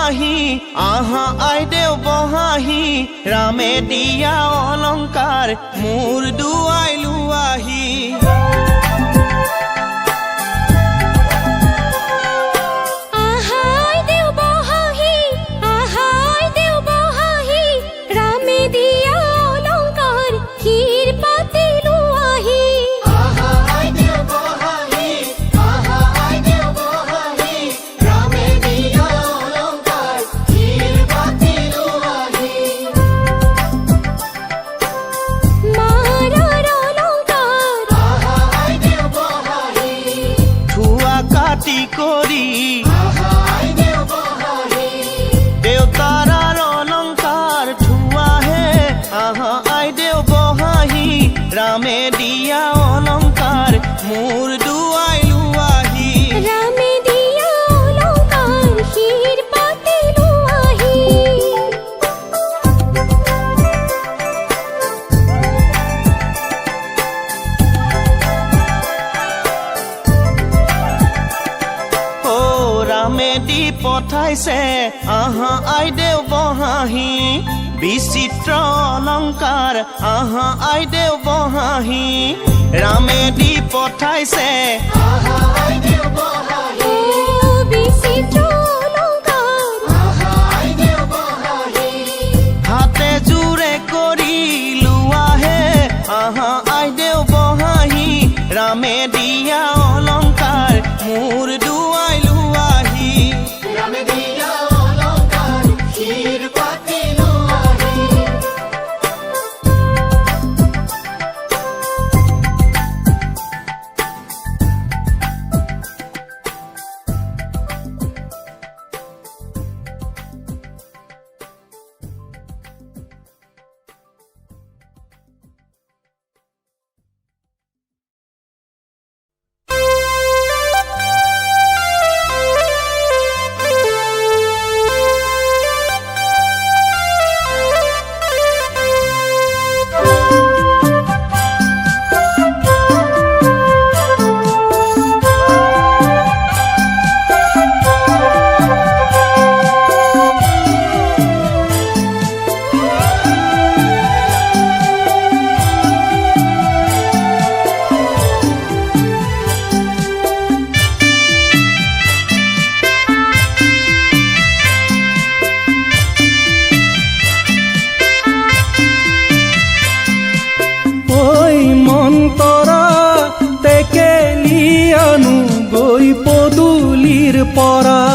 লুৱাহি আহা আইদেউ বহাহি ৰামে দিয়া অলংকাৰ মোৰ দুৱাই লুৱাহি কৰি দেউতাৰাৰ অলংকাৰ থোৱাহে আহা আইদেউ বহাহি ৰামে দিয়া অলংকাৰ মোৰ দুৱাই লুৱাহি ৰামে দিয়া অলংকাৰ শিৰ পাতি লুৱাহি ৰামে দি পঠাইছে আহা আইদেউ বহাহি বিচিত্ৰ অলংকাৰ আহা আইদেউ বহাহি ৰামে দি পঠাইছে আহা আইদেউ বহাহি বিচিত্ৰ অলংকাৰ আহা আইদেউ বহাহি হাতে জোৰে কৰি লুৱাহে আহা আইদেউ বহাহি ৰামে দিয়া অলংকাৰ মোৰ দুৱাই লুৱাহি ৰামে দিয়া অলংকাৰ শিৰ পাতি লুৱাহি পদূলিৰ পৰা